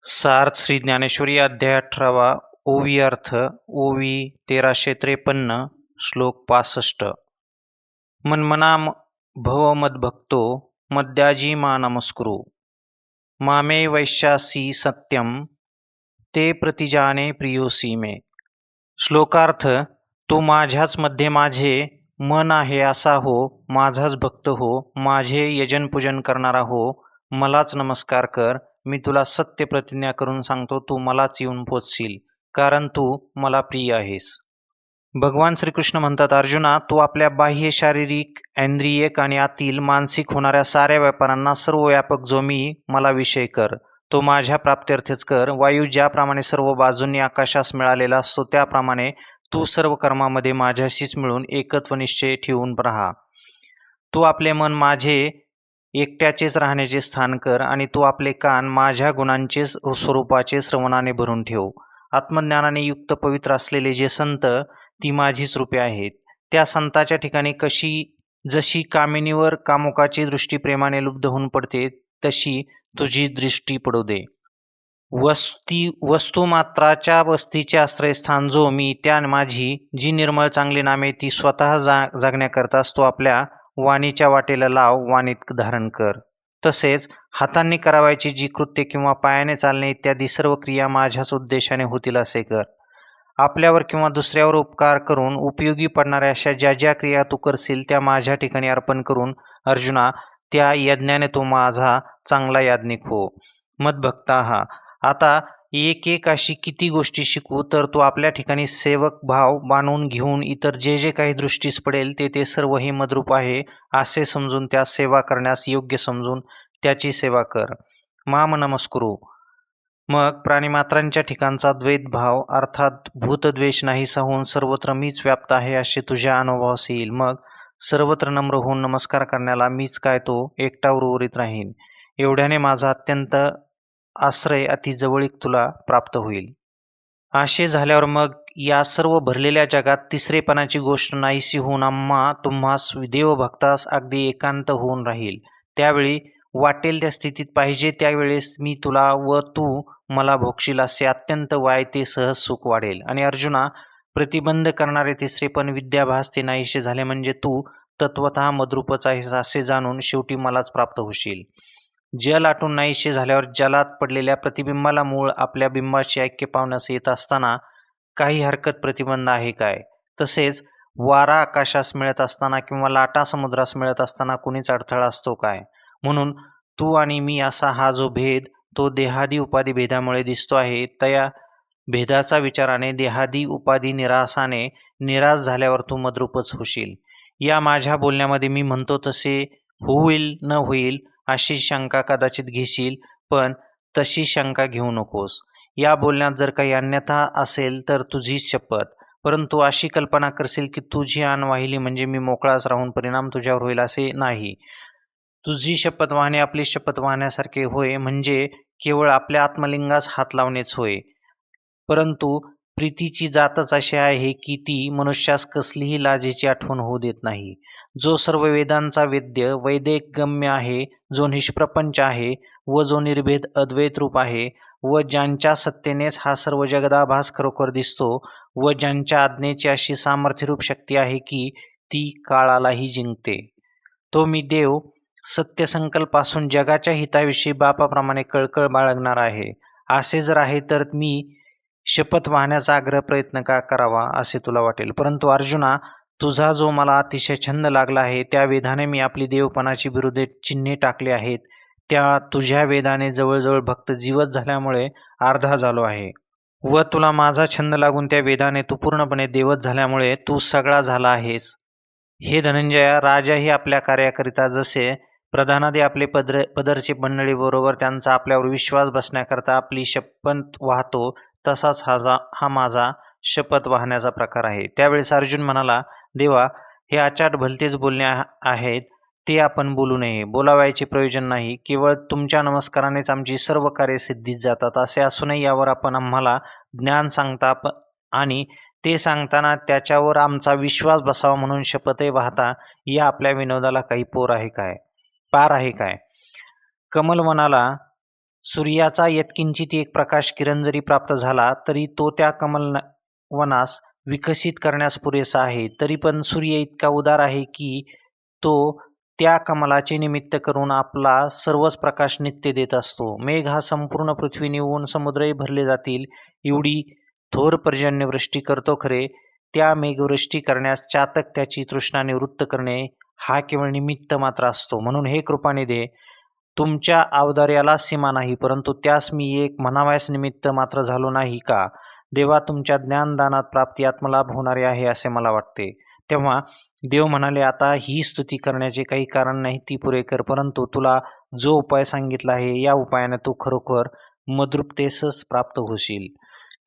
सार्थ श्री ज्ञानेश्वरी अध्याय 18 ओवी अर्थ ओवी 1353 श्लोक 65 मन्मना भव मद्भक्तो मद्याजी मा नमस्कुरु मामे वैश्यासी सत्यम ते प्रतिजाने प्रियोसी मे. श्लोकार्थ तू माझ्याच मध्ये माझे मन आहे असा हो, माझाच भक्त हो, माझे यजन पूजन करणारा हो, मलाच नमस्कार कर. मी तुला सत्य प्रतिज्ञा करून सांगतो, तू मलाच येऊन पोचशील, कारण तू मला प्रिय आहेस. भगवान श्रीकृष्ण म्हणतात, अर्जुना, तू आपल्या बाह्य शारीरिक, इंद्रियक आणि आतील मानसिक होणाऱ्या साऱ्या व्यापारांना सर्व व्यापक जो मी मला विषय कर. तो माझ्या प्राप्त्यर्थच कर. वायू ज्याप्रमाणे सर्व बाजूंनी आकाशास मिळालेला असतो, त्याप्रमाणे तू सर्व कर्मामध्ये माझ्याशीच मिळून एकत्व निश्चय ठेवून राहा. तू आपले मन माझे एकट्याचेच राहण्याचे स्थान कर आणि तू आपले कान माझ्या गुणांचे स्वरूपाचे श्रवणाने भरून ठेव. आत्मज्ञानाने युक्त पवित्र असलेले जे संत, ती माझीच रूपे आहेत. त्या संताच्या ठिकाणी जशी कामिनीवर कामुकाची दृष्टी प्रेमाने लुब्ध होऊन पडते, तशी तुझी दृष्टी पडू दे. वस्तुमात्राच्या वस्तीचे आश्रयस्थान जो मी, त्या माझी जी निर्मळ चांगली नामे, ती स्वतः जागण्याकरताच तो आपल्या वाणीच्या वाटेला लाव, वाणीत धारण कर. तसेच हातांनी करावायची जी कृत्य किंवा पायाने चालणे इत्यादी सर्व क्रिया माझ्याच उद्देशाने होतील असे कर. आपल्यावर किंवा दुसऱ्यावर उपकार करून उपयोगी पडणाऱ्या अशा ज्या ज्या क्रिया तू करशील, त्या माझ्या ठिकाणी अर्पण करून अर्जुना, त्या यज्ञाने तू माझा चांगला याज्ञिक हो. मद्भक्ता हा. आता एक एक अशी किती गोष्टी शिकू, तर तू आपल्या ठिकाणी सेवक भाव बांधून घेऊन इतर जे जे काही दृष्टीस पडेल ते सर्व हे मद्रूप आहे असे समजून त्यास सेवा करण्यास योग्य समजून त्याची सेवा कर. माम नमस्कुरू. मग प्राणीमात्रांच्या ठिकाणचा द्वैतभाव अर्थात भूतद्वेष नाहीसा होऊन सर्वत्र मीच व्याप्त आहे असे तुझ्या अनुभवास येईल. मग सर्वत्र नम्र होऊन नमस्कार करण्याला मीच काय तो एकटा उर्वरित राहीन. एवढ्याने माझा अत्यंत आश्रय अति जवळीक तुला प्राप्त होईल. असे झाल्यावर मग या सर्व भरलेल्या जगात तिसरेपणाची गोष्ट नाहीशी होऊन तुम्हास देवभक्तास अगदी एकांत होऊन राहील. त्यावेळी वाटेल त्या स्थितीत पाहिजे त्यावेळेस मी तुला व तू मला भोगशील असे अत्यंत वायते सहज सुख वाढेल. आणि अर्जुना, प्रतिबंध करणारे तिसरेपण विद्याभास ते नाहीसे झाले म्हणजे तू तत्वतः मद्रूपच आहेस असे जाणून शेवटी मलाच प्राप्त होशील. जल आटून नाहीसे झाल्यावर जलात पडलेल्या प्रतिबिंबाला मूळ आपल्या बिंबाशी ऐक्य पावण्यास येत असताना काही हरकत प्रतिबंध आहे काय? तसेच वारा आकाशास मिळत असताना किंवा लाटा समुद्रास मिळत असताना कुणीच अडथळा असतो काय? म्हणून तू आणि मी असा हा जो भेद तो देहादी उपाधी भेदामुळे दिसतो आहे, त्या भेदाचा विचाराने देहादी उपाधी निरासाने निराश झाल्यावर तू मद्रूपच होशील. या माझ्या बोलण्यामध्ये मी म्हणतो तसे होईल न होईल अशी शंका कदाचित घेशील, पण तशी शंका घेऊ नकोस. या बोलण्यात जर काही अन्यथा असेल तर तुझीच शपथ. परंतु अशी कल्पना करशील की तुझी आण वाहिली म्हणजे मी मोकळाच राहून परिणाम तुझ्यावर होईल असे नाही. तुझी शपथ वाहणे आपली शपथ वाहण्यासारखे होय, म्हणजे केवळ आपल्या आत्मलिंगास हात लावणेच होय. परंतु प्रीतीची जातच अशी आहे की ती मनुष्यास कसलीही लाजेची आठवण होऊ देत नाही. जो सर्व वेदांचा वेद्य वैदिक गम्य आहे, जो निष्प्रपंच आहे व जो निर्भेद अद्वैत रूप आहे व ज्यांच्या सत्तेनेच हा सर्व जगदाभास खरोखर दिसतो व ज्यांच्या आज्ञेची अशी सामर्थ्यरूप शक्ती आहे की ती काळालाही जिंकते, तो मी देव सत्यसंकल्प असून जगाच्या हिताविषयी बापाप्रमाणे कळकळ बाळगणार आहे. असे जर आहे तर मी शपथ वाहण्याचा आग्रह प्रयत्न का करावा असे तुला वाटेल. परंतु अर्जुना, तुझा जो मला अतिशय छंद लागला आहे त्या वेदाने मी आपली देवपणाची विरुद्ध चिन्हे टाकली आहेत. त्या तुझ्या वेदाने जवळजवळ भक्त जीवत झाल्यामुळे अर्धा झालो आहे व तुला माझा छंद लागून त्या वेदाने तू पूर्णपणे देवत झाल्यामुळे तू सगळा झाला आहेस. हे धनंजया, राजाही आपल्या कार्याकरिता जसे प्रधानादी आपले पदरची मंडळी बरोबर त्यांचा आपल्यावर विश्वास बसण्याकरता आपली शपथ वाहतो, तसाच हा माझा शपथ वाहण्याचा प्रकार आहे. त्यावेळेस अर्जुन म्हणाला, देवा, हे आचाट भलतेच बोलणे आहेत, ते आपण बोलू नये. बोलावयाचे प्रयोजन नाही. केवळ तुमच्या नमस्कारानेच आमची सर्व कार्य सिद्धीत जातात. असे असूनही यावर आपण आम्हाला ज्ञान सांगता आणि ते सांगताना त्याच्यावर आमचा विश्वास बसावा म्हणून शपथही वाहता, या आपल्या विनोदाला काही पार आहे काय? कमलवनाला सूर्याचा यत्किंचित एक प्रकाश किरण जरी प्राप्त झाला तरी तो त्या कमलवनास विकसित करण्यास पुरेसा आहे. तरी पण सूर्य इतका उदार आहे की तो त्या कमलाचे निमित्त करून आपला सर्वच प्रकाश नित्य देत असतो. मेघ हा संपूर्ण पृथ्वी निवून समुद्रही भरले जातील एवढी थोर पर्जन्यवृष्टी करतो खरे, त्या मेघवृष्टी करण्यास चातक त्याची तृष्णा निवृत्त करणे हा केवळ निमित्त मात्र असतो. म्हणून हे कृपानिधे, तुमच्या औदार्याला सीमा नाही, परंतु त्यास मी एक म्हणावयास निमित्त मात्र झालो नाही का? देवा, तुमच्या ज्ञानदानात प्राप्ती आत्मलाभ होणारे आहे असे मला वाटते. तेव्हा देव म्हणाले, आता ही स्तुती करण्याचे काही कारण नाही, ती पुरे कर. परंतु तुला जो उपाय सांगितला आहे या उपायाने तू खरोखर मद्रुपतेसच प्राप्त होशील.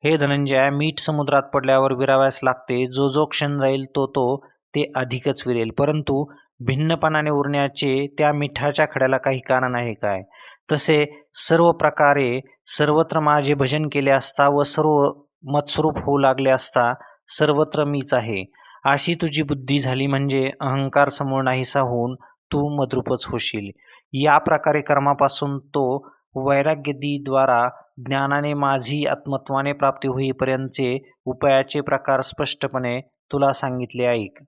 हे धनंजया, मीठ समुद्रात पडल्यावर विराव्यास लागते. जो जो क्षण जाईल तो ते अधिकच विरेल. परंतु भिन्नपणाने उरण्याचे त्या मिठाच्या खड्याला काही कारण आहे काय? तसे सर्व प्रकारे सर्वत्र माझे भजन केले असता व सर्व मत्स्वरूप होऊ लागले असता सर्वत्र मीच आहे अशी तुझी बुद्धी झाली म्हणजे अहंकार समूळ नाहीसा होऊन तू मद्रूपच होशील. या प्रकारे कर्मापासून तो वैराग्यदीद्वारा ज्ञानाने माझी आत्मत्वाने प्राप्ती होईपर्यंतचे उपायाचे प्रकार स्पष्टपणे तुला सांगितले ऐक.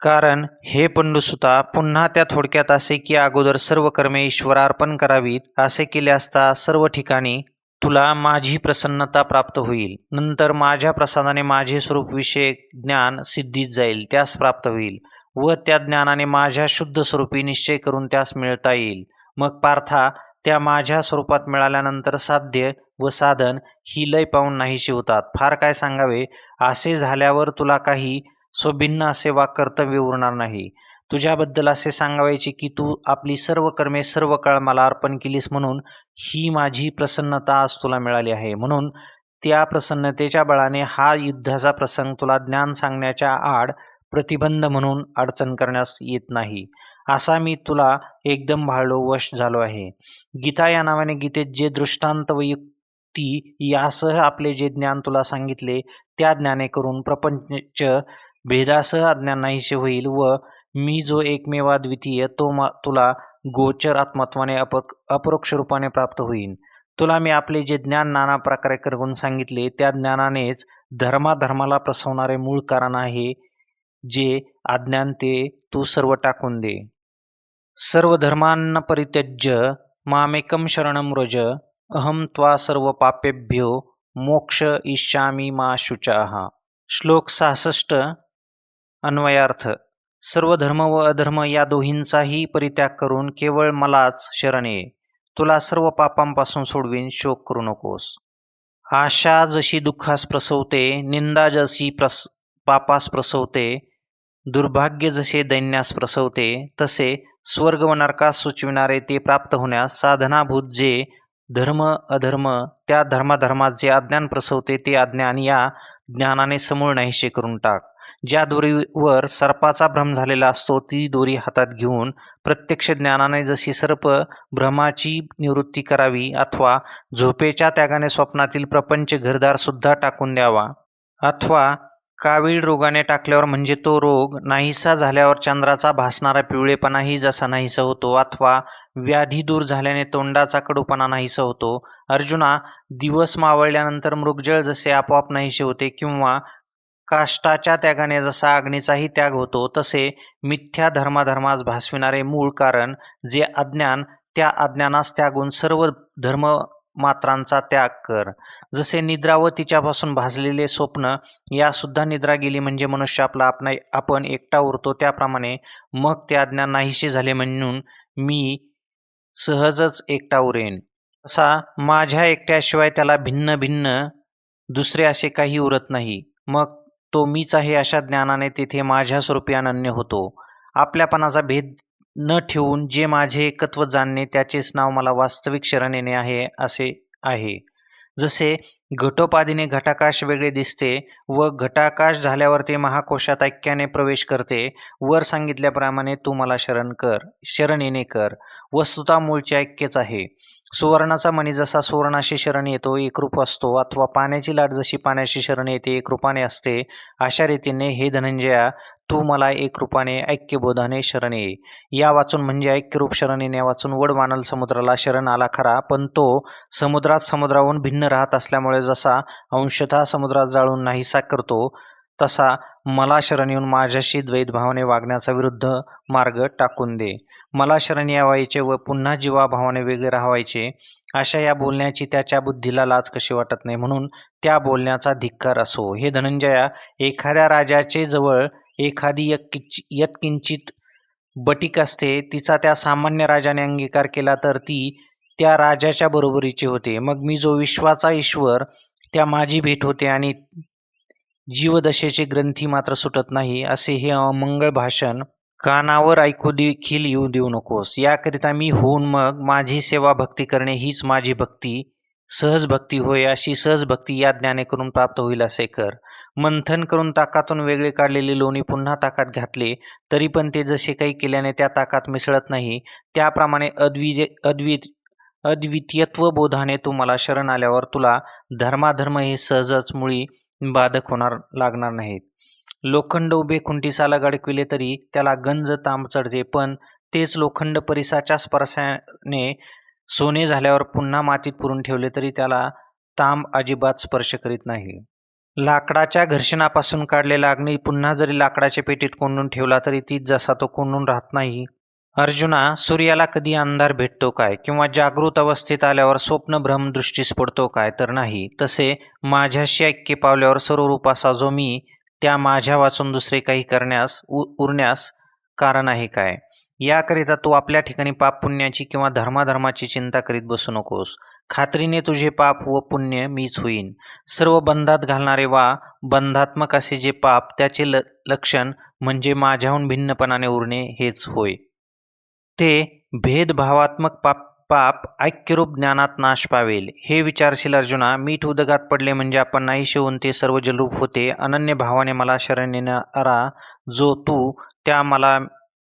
कारण हे पंडुसुता, पुन्हा त्या थोडक्यात असे की अगोदर सर्व कर्मे ईश्वरार्पण करावीत असे केले असता सर्व ठिकाणी तुला माझी प्रसन्नता प्राप्त होईल. नंतर माझ्या प्रसादाने माझे स्वरूप विषय ज्ञान सिद्धीत जाईल, त्यास प्राप्त होईल व त्या ज्ञानाने माझ्या शुद्ध स्वरूपी निश्चय करून त्यास मिळता येईल. मग पार्था, त्या माझ्या स्वरूपात मिळाल्यानंतर साध्य व साधन ही लय पाहून नाहीशी होतात. फार काय सांगावे, असे झाल्यावर तुला काही स्वभिन्न असे वा कर्तव्य उरणार नाही. तुझ्याबद्दल असे सांगायचे की तू आपली सर्व कर्मे सर्व काळ मला अर्पण केलीस, म्हणून ही माझी प्रसन्नता आज तुला मिळाली आहे. म्हणून त्या प्रसन्नतेच्या बळाने हा युद्धाचा प्रसंग तुला ज्ञान सांगण्याच्या आड प्रतिबंध म्हणून अडचण करण्यास येत नाही, असा मी तुला एकदम भाळलो वश झालो आहे. गीता या नावाने गीतेत जे दृष्टांत व युक्ती यासह आपले जे ज्ञान तुला सांगितले त्या ज्ञाने करून प्रपंच भेदासह अज्ञान नाहीसे होईल व मी जो एकमेवा द्वितीय तो तुला गोचर आत्मत्वाने अपरोक्ष रूपाने प्राप्त होईल. तुला मी आपले जे ज्ञान नाना प्रकारे करून सांगितले त्या ज्ञानानेच धर्माधर्माला प्रसवणारे मूळ कारण आहे. जे अज्ञान ते तू सर्व टाकून दे. सर्व धर्मांना परित्यज्य मामेकम शरणम व्रज अहम त्वा सर्व पापेभ्यो मोक्ष इष्यामी मा शुचाः. श्लोक 66. अन्वयार्थ. सर्व धर्म व अधर्म या दोहींचाही परित्याग करून केवळ मलाच शरण ये. तुला सर्व पापांपासून सोडवीन, शोक करू नकोस. आशा जशी दुःखास प्रसवते, निंदा जशी पापास प्रसवते, दुर्भाग्य जसे दैन्यास प्रसवते, तसे स्वर्ग व नरकास सुचविणारे ते प्राप्त होण्यास साधनाभूत जे धर्म अधर्म त्या धर्माधर्मात जे अज्ञान प्रसवते ते अज्ञान या ज्ञानाने समूळ नाहीसे करून टाक. ज्या दोरीवर सर्पाचा भ्रम झालेला असतो ती दोरी हातात घेऊन प्रत्यक्ष ज्ञानाने जशी सर्प भ्रमाची निवृत्ती करावी अथवा झोपेच्या त्यागाने स्वप्नातील प्रपंच घरदार सुद्धा टाकून द्यावा, अथवा कावीळ रोगाने टाकल्यावर म्हणजे तो रोग नाहीसा झाल्यावर चंद्राचा भासणारा पिवळेपणाही जसा नाहीसा होतो, अथवा व्याधी दूर झाल्याने तोंडाचा कडूपणा नाहीसा होतो. अर्जुना, दिवस मावळल्यानंतर मृगजळ जसे आपोआप नाहीसे होते किंवा काष्टाच्या त्यागाने जसा अग्नीचाही त्याग होतो, तसे मिथ्या धर्माधर्मास भासविणारे मूळ कारण जे अज्ञान त्या अज्ञानास त्यागून सर्व धर्म मात्रांचा त्याग कर. जसे निद्रा व तिच्यापासून भासलेले स्वप्न या सुद्धा निद्रा गेली म्हणजे मनुष्य आपला आपण एकटा उरतो, त्याप्रमाणे मग ते अज्ञान नाहीसे झाले म्हणून मी सहजच एकटा उरेन. असा माझ्या एकट्याशिवाय त्याला भिन्न भिन्न दुसरे असे काही उरत नाही. मग तो मीच आहे अशा ज्ञानाने तेथे माझ्या स्वरूपी अनन्य होतो. आपल्यापणाचा भेद न ठेवून जे माझे एकत्व जाणणे त्याचेच नाव मला वास्तविक शरण येणे आहे असे आहे. जसे घटोपाधीने घटाकाश वेगळे दिसते व घटाकाश झाल्यावर ते महाकोशात ऐक्याने प्रवेश करते, वर सांगितल्याप्रमाणे तू मला शरण येणे कर. वस्तुता मूळचे ऐक्यच आहे. सुवर्णाचा मणी जसा सुवर्णाशी शरण येतो एकरूप असतो, अथवा पाण्याची लाट जशी पाण्याशी शरण येते एकरूपाने असते, अशा रीतीने हे धनंजया तू मला एकरूपाने ऐक्यबोधाने शरण ये. या वाचून म्हणजे ऐक्यरूप शरण येण्या वाचून वड वानल समुद्राला शरण आला खरा, पण तो समुद्रात समुद्राहून भिन्न राहत असल्यामुळे जसा अंशतः समुद्रात जाळून नाहीसा करतो, तसा मला शरण येऊन माझ्याशी द्वैतभावाने वागण्याचा विरुद्ध मार्ग टाकून दे. मला शरण यावायचे व पुन्हा जीवाभावाने वेगळे राहावायचे, अशा या बोलण्याची त्याच्या बुद्धीला लाज कशी वाटत नाही, म्हणून त्या बोलण्याचा धिक्कार असो. हे धनंजया, एखाद्या राजाचे जवळ एखादी यत्किंचित बटीक असते, तिचा त्या सामान्य राजाने अंगीकार केला तर ती त्या राजाच्या बरोबरीची होते. मग मी जो विश्वाचा ईश्वर, त्या माझी भेट होते आणि जीवदशेचे ग्रंथी मात्र सुटत नाही, असे हे अमंगळ भाषण कानावर ऐकू देखील येऊ देऊ नकोस. याकरिता मी होऊन मग माझी सेवा भक्ती करणे हीच माझी भक्ती, सहज भक्ती होय. अशी सहज भक्ती या ज्ञाने करून प्राप्त होईल असे कर. मंथन करून ताकातून वेगळे काढलेले लोणी पुन्हा ताकात घातले तरी पण ते जसे काही केल्याने त्या ताकात मिसळत नाही, त्याप्रमाणे अद्वितीयत्व बोधाने तू मला शरण आल्यावर तुला धर्माधर्म हे सहजच मुळी बाधक लागणार नाहीत. लोखंड उभे खुंटीसाला अडकविले तरी त्याला गंज तांब चढते, पण तेच लोखंड परिसाच्या स्पर्शाने सोने झाल्यावर पुन्हा मातीत पुरून ठेवले तरी त्याला तांब अजिबात स्पर्श करीत नाही. लाकडाच्या घर्षणापासून काढलेला अग्नी पुन्हा जरी लाकडाच्या पेटीत कोंडून ठेवला तरी ती जसा तो कोंडून राहत नाही. अर्जुना, सूर्याला कधी अंधार भेटतो काय, किंवा जागृत अवस्थेत आल्यावर स्वप्न भ्रम दृष्टीस पडतो काय, तर नाही. तसे माझ्याशी ऐक्य पावल्यावर सर्व रूप असा जो मी, त्या माझ्या वाचून दुसरे काही करण्यास उरण्यास कारण आहे काय. याकरिता तू आपल्या ठिकाणी पाप पुण्याची किंवा धर्माधर्माची चिंता करीत बसू नकोस. खात्रीने तुझे पाप व पुण्य मीच होईन. सर्व बंधात घालणारे वा बंधात्मक असे जे पाप, त्याचे लक्षण म्हणजे माझ्याहून भिन्नपणाने उरणे हेच होय. ते भेदभावात्मक पाप ऐक्यरूप ज्ञानात नाश पावेल. हे विचारशील अर्जुना, मीठ उदकात पडले म्हणजे आपण नाहीसे होऊन ते सर्व जलरूप होते. अनन्य भावाने मला शरण येणारा जो तू,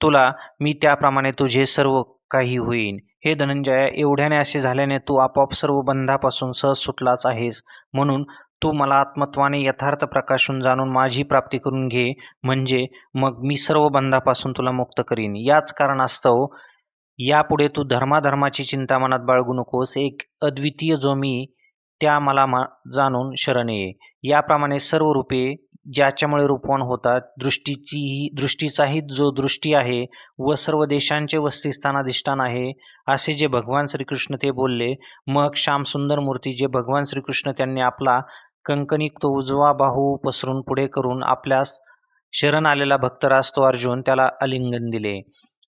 तुला मी त्याप्रमाणे तुझे सर्व काही होईन. हे धनंजया, एवढ्याने असे झाल्याने तू आपोआप सर्व बंधापासून सहज सुटलाच आहेस. म्हणून तू मला आत्मत्वाने यथार्थ प्रकाशून जाणून माझी प्राप्ती करून घे, म्हणजे मग मी सर्व बंधापासून तुला मुक्त करीन. याच कारणास्तव यापुढे तू धर्माधर्माची चिंता मनात बाळगू नकोस. एक अद्वितीय जो मी, त्या मला जाणून शरण ये. याप्रमाणे सर्व रूपे ज्याच्यामुळे रूपवान होतात, दृष्टीचाही जो दृष्टी आहे व सर्व देशांचे वस्तिस्थान अधिष्ठान आहे, असे जे भगवान श्रीकृष्ण ते बोलले. मग श्यामसुंदर मूर्ती जे भगवान श्रीकृष्ण त्यांनी आपला कंकणिक तो उजवा बाहू पसरून पुढे करून आपल्यास शरण आलेला भक्तराज तो अर्जुन त्याला आलिंगन दिले.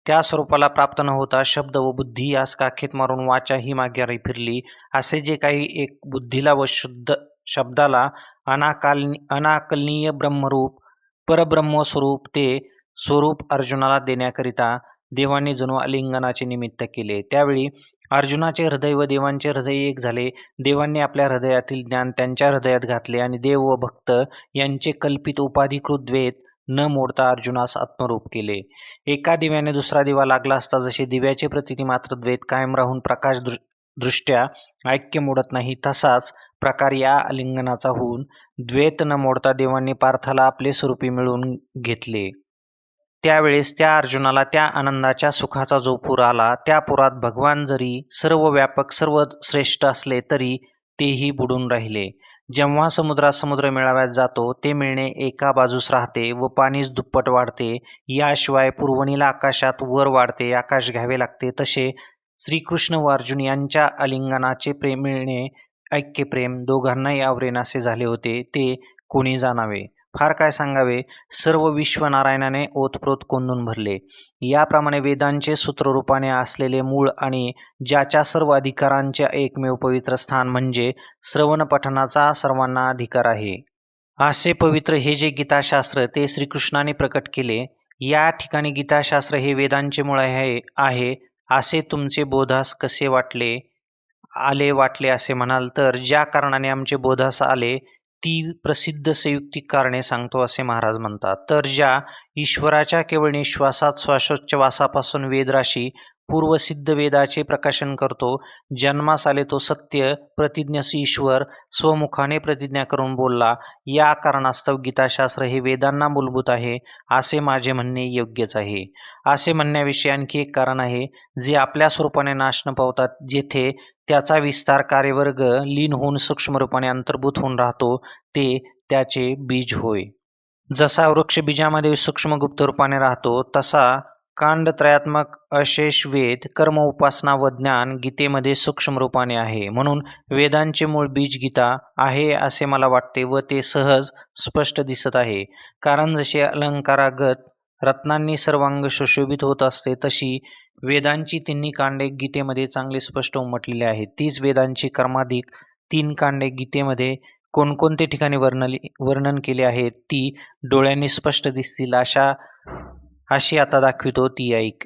त्या स्वरूपाला प्राप्त न होता शब्द व बुद्धी यास काखेत मारून वाचा ही मागे फिरली. असे जे काही एक बुद्धीला व शुद्ध शब्दाला अनाकलनीय ब्रह्मरूप परब्रह्मस्वरूप ते स्वरूप अर्जुनाला देण्याकरिता देवांनी जणू आलिंगनाचे निमित्त केले. त्यावेळी अर्जुनाचे हृदय व देवांचे हृदय एक झाले. देवांनी आपल्या हृदयातील ज्ञान त्यांच्या हृदयात घातले आणि देव व भक्त यांचे कल्पित उपाधिकृत द्वैत न मोडता अर्जुनास आत्मरूप केले. एका दिव्याने दुसरा दिवा लागला असता जसे दिव्याचे प्रतिती मात्र द्वैत कायम राहून प्रकाश दृष्ट्या ऐक्य मोडत नाही, तसाच प्रकार या आलिंगनाचा होऊन द्वैत न मोडता देवांनी पार्थाला आपले स्वरूपी मिळवून घेतले. त्यावेळेस त्या अर्जुनाला त्या आनंदाच्या सुखाचा जो पूर आला, त्या पुरात भगवान जरी सर्व व्यापक सर्व श्रेष्ठ असले तरी तेही बुडून राहिले. जेव्हा समुद्रात समुद्र मेळाव्यात जातो, ते मिळणे एका बाजूस राहते व पाणीच दुप्पट वाढते. याशिवाय पुरवणीला आकाशात वर वाढते, आकाश घ्यावे लागते. तसे श्रीकृष्ण व अर्जुन यांच्या आलिंगनाचे प्रेम मिळणे ऐक्यप्रेम दोघांनाही आवरेनासे झाले होते, ते कोणी जाणावे. फार काय सांगावे, सर्व विश्व नारायणाने ओतप्रोत कोंदून भरले. याप्रमाणे वेदांचे सूत्ररूपाने असलेले मूळ आणि ज्याच्या सर्व अधिकारांचे एकमेव पवित्र स्थान म्हणजे श्रवण पठणाचा सर्वांना अधिकार आहे, असे पवित्र हे जे गीताशास्त्र ते श्रीकृष्णाने प्रकट केले. या ठिकाणी गीताशास्त्र हे वेदांचे मूळ आहे असे तुमचे बोधास कसे वाटले असे म्हणाल तर, ज्या कारणाने आमचे बोधास आले ती प्रसिद्ध संयुक्तिक कारणे सांगतो असे महाराज म्हणतात. तर ज्या ईश्वराच्या केवळ निश्वासात श्वासोच्छवासापासून वेदराशी पूर्वसिद्ध वेदाचे प्रकाशन करतो. जन्मास आले तो सत्य, प्रतिज्ञसी ईश्वर, स्वमुखाने प्रतिज्ञा करून बोलला. या कारणास्तव गीताशास्त्र हे वेदांना मूलभूत आहे, असे माझे म्हणणे योग्यच आहे. असे म्हणण्याविषयी आणखी एक कारण आहे, जे आपल्या स्वरूपाने नाश न पावतात, जेथे त्याचा विस्तार कार्यवर्ग लीन होऊन सूक्ष्म रूपाने अंतर्भूत होऊन राहतो, ते त्याचे बीज होय. जसा वृक्ष बीजामध्ये सूक्ष्म गुप्त रूपाने राहतो, तसा कांडत्रयात्मक अशेष वेद, कर्म, उपासना व ज्ञान गीतेमध्ये सूक्ष्म रूपाने आहे. म्हणून वेदांचे मूळ बीज गीता आहे असे मला वाटते व ते सहज स्पष्ट दिसत आहे. कारण जसे अलंकारागत रत्नांनी सर्वांग सुशोभित होत असते, तशी वेदांची तिन्ही कांडे गीतेमध्ये चांगले स्पष्ट उमटलेली आहेत. तीच वेदांची कर्माधिक 3 कांडे गीतेमध्ये कोणकोणते ठिकाणी वर्णन केले आहे ती डोळ्यांनी स्पष्ट दिसतील अशी आता दाखवितो, ती ऐक.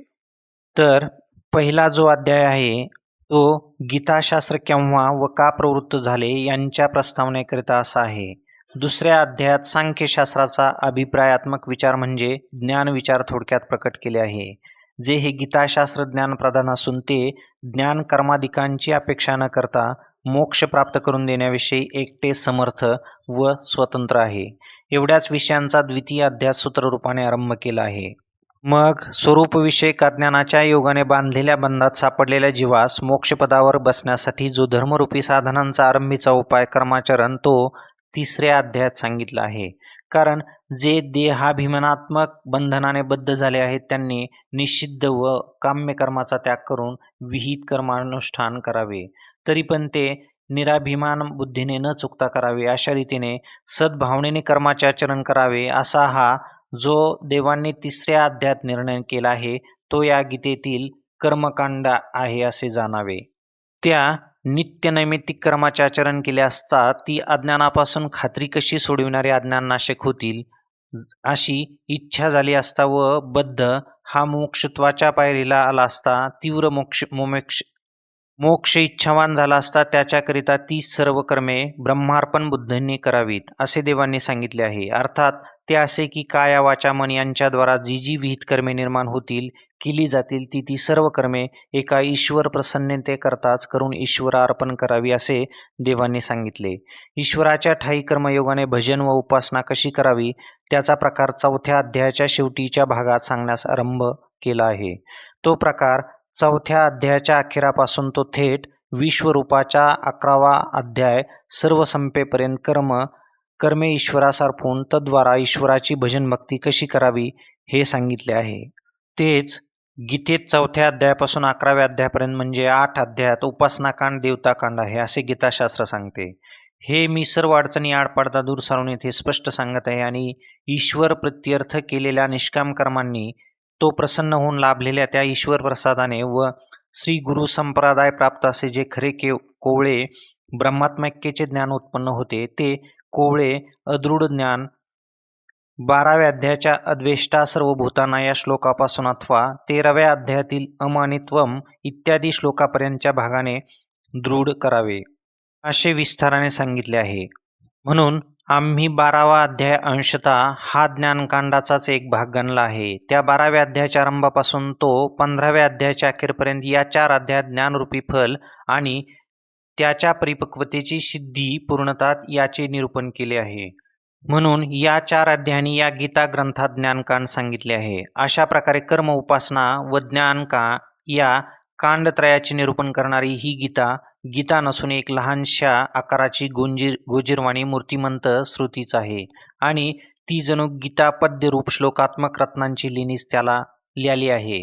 तर पहिला जो अध्याय आहे तो गीताशास्त्र केव्हा व का प्रवृत्त झाले यांच्या प्रस्तावनेकरिता असा आहे. दुसऱ्या अध्यायात सांख्यशास्त्राचा अभिप्रायात्मक विचार म्हणजे ज्ञान विचार थोडक्यात प्रकट केले आहे. जे हे गीताशास्त्र ज्ञानप्रधान असून ते ज्ञान कर्माधिकांची अपेक्षा न करता मोक्ष प्राप्त करून देण्याविषयी एकटे समर्थ व स्वतंत्र आहे. एवढ्याच विषयांचा द्वितीय अध्याय सूत्ररूपाने आरंभ केला आहे. मग स्वरूपविषयक अज्ञानाच्या योगाने बांधलेल्या बंधात सापडलेल्या जीवास मोक्षपदावर बसण्यासाठी जो धर्मरूपी साधनांचा आरंभीचा उपाय कर्माचरण तो तिसऱ्या अध्यायात सांगितला आहे. कारण जे देहाभिमानात्मक बंधनाने बद्ध झाले आहेत त्यांनी निषिद्ध व काम्य कर्माचा त्याग करून विहित कर्मानुष्ठान करावे. तरी पण ते निराभिमान बुद्धीने न चुकता करावे. अशा रीतीने सद्भावनेने कर्माचे आचरण करावे. असा हा जो देवांनी तिसऱ्या अध्यायात निर्णय केला आहे तो या गीतेतील कर्मकांड आहे असे जाणावे. त्या नित्यनैमित्तिक कर्माचे आचरण केले असता ती अज्ञानापासून खात्री कशी सोडविणारे अज्ञाननाशक होतील अशी इच्छा झाली असता व बद्ध हा मोक्षत्वाच्या पायरीला आला असता, तीव्र मोक्ष इच्छावान झाला असता, त्याच्याकरिता ती सर्व कर्मे ब्रह्मार्पण बुद्धींनी करावीत असे देवांनी सांगितले आहे. अर्थात ते असे की काया वाचा मन यांच्याद्वारा जी जी विहित कर्मे निर्माण होतील केली जातील ती सर्व कर्मे एका ईश्वर प्रसन्नतेकरताच करून ईश्वरार्पण करावी असे देवांनी सांगितले. ईश्वराच्या ठायी कर्मयोगाने भजन व उपासना कशी करावी त्याचा प्रकार 4थ्या अध्यायाच्या शेवटीच्या भागात सांगण्यास आरंभ केला आहे. तो प्रकार 4थ्या अध्यायाच्या अखेरापासून तो थेट विश्वरूपाच्या 11वा अध्याय सर्व संपेपर्यंत कर्मे ईश्वरास अर्पून तद्वारा ईश्वराची भजन भक्ती कशी करावी हे सांगितले आहे. तेच गीतेत 4थ्या अध्यायापासून 11व्या अध्यायापर्यंत म्हणजे 8 अध्यायात उपासनाकांड देवताकांड आहे असे गीताशास्त्र सांगते. हे मी सर्व अडचणी आडपडदा दूर सारून येथे स्पष्ट सांगत आहे आणि ईश्वर प्रत्यर्थ केलेल्या निष्काम कर्मांनी तो प्रसन्न होऊन लाभलेल्या त्या ईश्वर प्रसादाने व श्री गुरु संप्रदाय प्राप्त असे जे खरे कोवळे ब्रह्मात्मैक्याचे ज्ञान उत्पन्न होते ते कोवळे अदृढ ज्ञान 12व्या अध्यायाच्या अद्वेष्टा सर्व भूतांना या श्लोकापासून अथवा 13व्या अध्यायातील अमानित्वम इत्यादी श्लोकापर्यंतच्या भागाने दृढ करावे असे विस्ताराने सांगितले आहे. म्हणून आम्ही 12वा अध्याय अंशतः हा ज्ञानकांडाचाच एक भाग गणला आहे. त्या 12व्या अध्यायाच्या आरंभापासून तो 15व्या अध्यायाच्या अखेरपर्यंत या 4 अध्यायात ज्ञानरूपी फल आणि त्याच्या परिपक्वतेची सिद्धी पूर्णतात याचे निरूपण केले आहे. म्हणून या 4 अध्यायांनी या गीता ग्रंथात ज्ञानकांड सांगितले आहे. अशा प्रकारे कर्म, उपासना व ज्ञानका या कांडत्रयाचे निरूपण करणारी ही गीता नसून एक लहानशा आकाराची गोजीरवाणी मूर्तिमंत श्रुतीच आहे आणि ती जणू गीता पद्यरूप श्लोकात्मक रत्नांची लेणीच त्याला लिहिली आहे.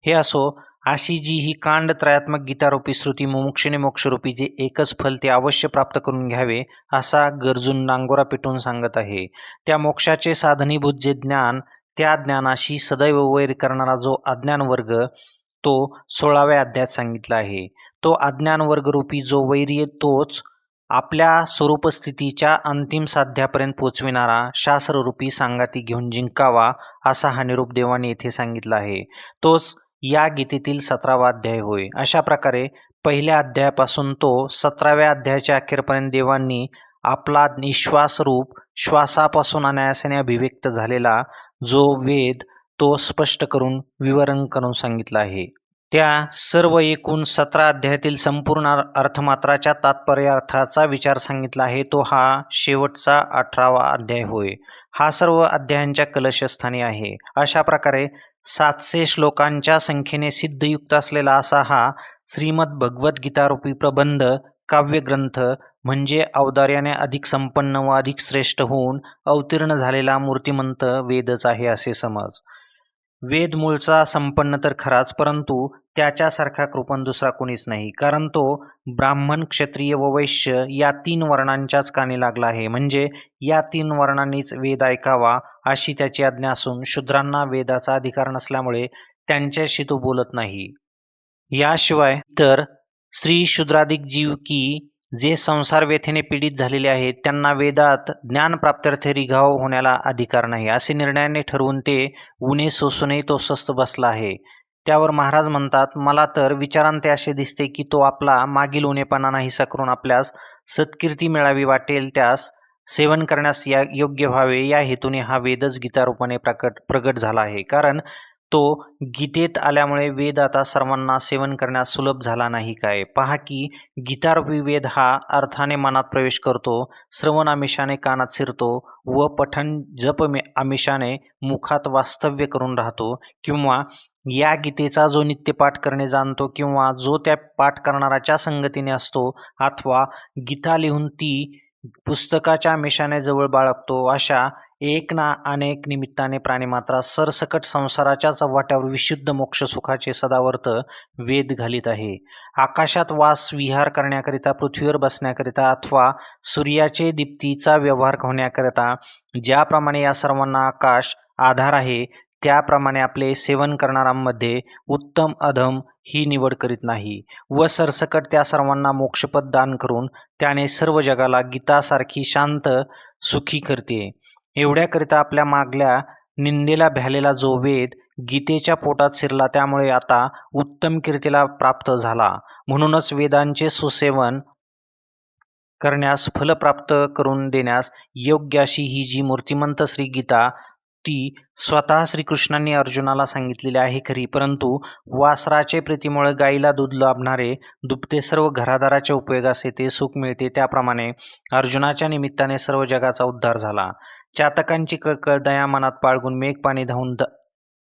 हे असो, अशी जी ही कांडत्रयात्मक गीतारूपी श्रुती मुमुक्षुने मोक्षरूपी जे एकच फल ते अवश्य प्राप्त करून घ्यावे असा गरजून नांगोरा पिटून सांगत आहे. त्या मोक्षाचे साधनीभूत जे ज्ञान, त्या ज्ञानाशी सदैव वैर करणारा जो अज्ञान वर्ग तो 16व्या अध्यायात सांगितला आहे. तो अज्ञान वर्गरूपी जो वैरी तोच आपल्या स्वरूपस्थितीच्या अंतिम साध्यापर्यंत पोचविणारा शास्त्ररूपी सांगाती घेऊन जिंकावा असा हा निरूप देवाने येथे सांगितला आहे. तोच या गीतेतील 17वा अध्याय होय. अशा प्रकारे पहिल्या अध्यायापासून तो 17व्या अध्यायाच्या अखेरपर्यंत देवांनी आपला निश्वासरूप श्वासापासून अनायासाने अभिव्यक्त झालेला जो वेद तो स्पष्ट करून विवरण करून सांगितला आहे. त्या सर्व एकूण 17 अध्यायातील संपूर्ण अर्थमात्राच्या तात्पर्यार्थाचा विचार सांगितला आहे तो हा शेवटचा 18वा अध्याय होय. हा सर्व अध्यायांच्या कलशस्थानी आहे. अशा प्रकारे 700 श्लोकांच्या संख्येने सिद्धयुक्त असलेला असा हा श्रीमद भगवद्गीता रूपी प्रबंध काव्यग्रंथ म्हणजे औदार्याने अधिक संपन्न व अधिक श्रेष्ठ होऊन अवतीर्ण झालेला मूर्तिमंत वेदच आहे असे समज. वेद मूळचा संपन्न तर खराच, परंतु त्याच्यासारखा कृपण दुसरा कोणीच नाही, कारण तो ब्राह्मण, क्षत्रिय व वैश्य या 3 वर्णांच्याच कानी लागला आहे. म्हणजे या 3 वर्णांनीच वेद ऐकावा अशी त्याची आज्ञा असून शूद्रांना वेदाचा अधिकार नसल्यामुळे त्यांच्याशी तो बोलत नाही. याशिवाय तर स्त्री शूद्राधिक जीव की जे संसार व्यथेने पीडित झालेले आहेत त्यांना वेदात ज्ञानप्राप्त्यर्थ रिघाव होण्याला अधिकार नाही असे निर्णयाने ठरवून ते उणे सोसूनही तो स्वस्थ बसला आहे. त्यावर महाराज म्हणतात, मला तर विचारांते असे दिसते की तो आपला मागील उणेपणा नाहीसा करून आपल्यास सत्कीर्ती मिळावी वाटेल त्यास सेवन करण्यास योग्य व्हावे या हेतूने हा वेदच गीतारूपाने प्रगट झाला आहे. कारण तो गीतेत आल्यामुळे वेद आता सर्वांना सेवन करण्यास सुलभ झाला नाही काय. पहा की गीतारूपी वेद हा अर्थाने मनात प्रवेश करतो, श्रवण आमिषाने कानात शिरतो व पठण जप आमिषाने मुखात वास्तव्य करून राहतो. किंवा या गीतेचा जो नित्यपाठ करणे जाणतो किंवा जो त्या पाठ करणाऱ्याच्या संगतीने असतो अथवा गीता लिहून ती पुस्तकाच्या आमिषाने जवळ बाळगतो, अशा एक ना अनेक निमित्ताने प्राणीमात्रा सरसकट संसाराच्या चव्हाट्यावर विशुद्ध मोक्ष सुखाचे सदावर्त वेद घालीत आहे. आकाशात वास विहार करण्याकरिता, पृथ्वीवर बसण्याकरिता अथवा सूर्याचे दीप्तीचा व्यवहार होण्याकरिता ज्याप्रमाणे या सर्वांना आकाश आधार आहे त्याप्रमाणे आपले सेवन करणाऱ्यांमध्ये उत्तम अधम ही निवड करीत नाही व सरसकट त्या सर्वांना मोक्षपद दान करून त्याने सर्व जगाला गीतासारखी शांत सुखी करते. एवढ्याकरिता आपल्या मागल्या निंदेला भ्यालेला जो वेद गीतेच्या पोटात शिरला त्यामुळे आता उत्तम कीर्तीला प्राप्त झाला. म्हणूनच वेदांचे सुसेवन करण्यास फल प्राप्त करून देण्यास योग्य अशी ही जी मूर्तिमंत श्री गीता ती स्वतः श्रीकृष्णांनी अर्जुनाला सांगितलेली आहे खरी, परंतु वासराचे प्रीतीमुळे गाईला दूध लाभणारे दुभते सर्व घरादाराच्या उपयोगास येते, सुख मिळते. त्याप्रमाणे अर्जुनाच्या निमित्ताने सर्व जगाचा उद्धार झाला. चातकांची कळकळ दया मनात बाळगून मेघ पाणी धावून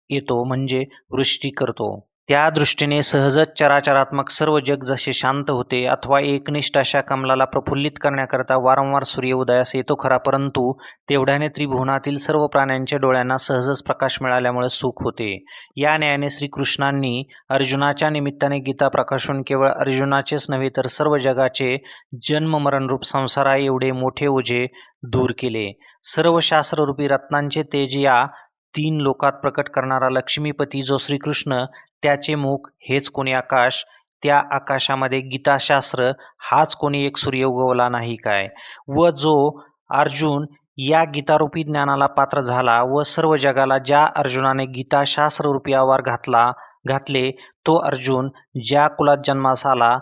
येतो म्हणजे वृष्टी करतो. त्या दृष्टीने सहजच चराचरात्मक सर्व जग जसे शांत होते अथवा एकनिष्ठ अशा कमलाला प्रफुल्लित करण्याकरता वारंवार सूर्य उदयास येतो खरा, परंतु तेवढ्याने त्रिभुवनातील सर्व प्राण्यांच्या डोळ्यांना सहजच प्रकाश मिळाल्यामुळे सुख होते. या न्यायाने श्रीकृष्णांनी अर्जुनाच्या निमित्ताने गीता प्रकाशून केवळ अर्जुनाचेच नव्हे तर सर्व जगाचे जन्म मरणरूप संसारा एवढे मोठे ओझे दूर केले. सर्व शास्त्ररूपी रत्नांचे तेज या 3 लोकात प्रकट करणारा लक्ष्मीपती जो श्रीकृष्ण त्याचे मुख हेच कोणी आकाश, त्या आकाशामध्ये गीताशास्त्र हाच कोणी एक सूर्य उगवला नाही काय. व जो अर्जुन या गीतारूपी ज्ञानाला पात्र झाला व सर्व जगाला ज्या अर्जुनाने गीताशास्त्र रूपी आवार घातले तो अर्जुन ज्या कुलात जन्मास आला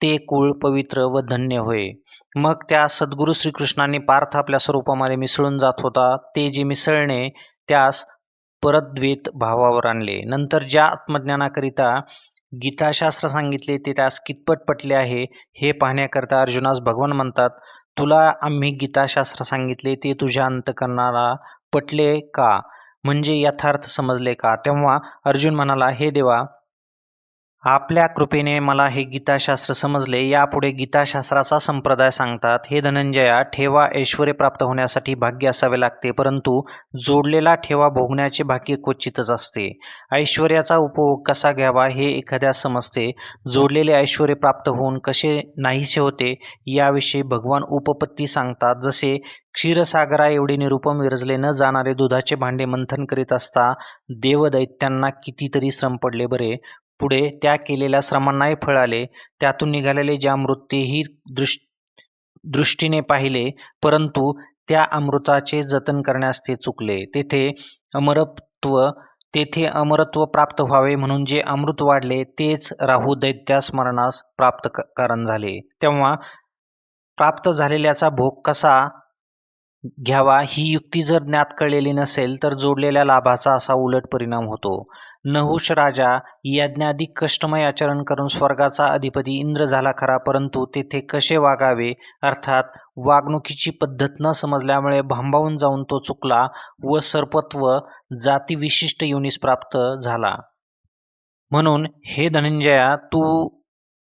ते कुळ पवित्र व धन्य होय. मग त्या सद्गुरू श्रीकृष्णांनी पार्थ आपल्या स्वरूपामध्ये मिसळून जात होता ते जे मिसळणे त्यास परद्वैत भावावर आणले. नंतर ज्या आत्मज्ञानाकरिता गीताशास्त्र सांगितले ते त्यास कितपत पटले आहे हे पाहण्याकरता अर्जुनास भगवान म्हणतात, तुला आम्ही गीताशास्त्र सांगितले ते तुझ्या अंतःकरणाला पटले का, म्हणजे यथार्थ समजले का. तेव्हा अर्जुन म्हणाला, हे देवा, आपल्या कृपेने मला हे गीताशास्त्र समजले. यापुढे गीताशास्त्राचा संप्रदाय सांगतात, हे धनंजया, ठेवा ऐश्वर्य प्राप्त होण्यासाठी भाग्य असावे लागते, परंतु जोडलेला ठेवा भोगण्याचे भाग्य क्वचितच असते. ऐश्वर्याचा उपभोग कसा घ्यावा हे एखाद्यास समजते, जोडलेले ऐश्वर्य प्राप्त होऊन कसे नाहीसे होते याविषयी भगवान उपपत्ती सांगतात. जसे क्षीरसागरा एवढे निरुपम विरजले न जाणारे दुधाचे भांडे मंथन करीत असता देवदैत्यांना कितीतरी श्रम पडले बरे. पुढे त्या केलेल्या श्रमांनाही फळ आले. त्यातून निघालेले जे अमृत तेही दृष्टीने पाहिले, परंतु त्या अमृताचे जतन करण्यास ते चुकले. तेथे अमरत्व प्राप्त व्हावे म्हणून जे अमृत वाढले तेच राहू दैत्यास मरणास प्राप्त कारण झाले. तेव्हा प्राप्त झालेल्याचा भोग कसा घ्यावा ही युक्ती जर ज्ञात कळलेली नसेल तर जोडलेल्या लाभाचा असा उलट परिणाम होतो. नहुष राजा यज्ञाधिक कष्टमय आचरण करून स्वर्गाचा अधिपती इंद्र झाला खरा, परंतु तेथे कसे वागावे अर्थात वागणुकीची पद्धत न समजल्यामुळे भांबावून जाऊन तो चुकला व सर्पत्व जातीविशिष्ट योनीस प्राप्त झाला. म्हणून हे धनंजया, तू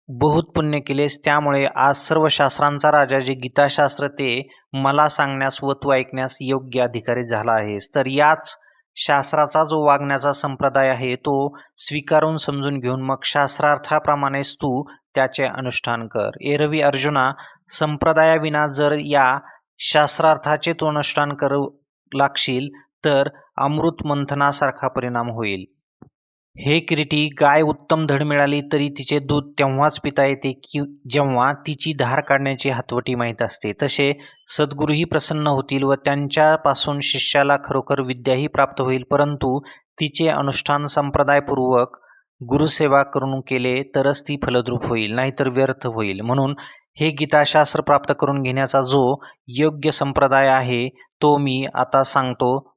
बहुत पुण्य केलेस, त्यामुळे आज सर्व शास्त्रांचा राजा जे गीताशास्त्र ते मला सांगण्यास व तू ऐकण्यास योग्य अधिकारी झाला आहेस. तर याच शास्त्राचा जो वागण्याचा संप्रदाय आहे तो स्वीकारून समजून घेऊन मग शास्त्रार्थाप्रमाणेच तू त्याचे अनुष्ठान कर. एरवी अर्जुना, संप्रदायाविना जर या शास्त्रार्थाचे तू अनुष्ठान करू लागशील तर अमृत मंथनासारखा परिणाम होईल. हे किरीटी, गाय उत्तम धड मिळाली तरी तिचे दूध तेव्हाच पिता येते की जेव्हा तिची धार काढण्याची हातवटी माहीत असते. तसे सद्गुरूही प्रसन्न होतील व त्यांच्यापासून शिष्याला खरोखर विद्याही प्राप्त होईल, परंतु तिचे अनुष्ठान संप्रदायपूर्वक गुरुसेवा करून केले तरच ती फलद्रूप होईल, नाहीतर व्यर्थ होईल. म्हणून हे गीताशास्त्र प्राप्त करून घेण्याचा जो योग्य संप्रदाय आहे तो मी आता सांगतो,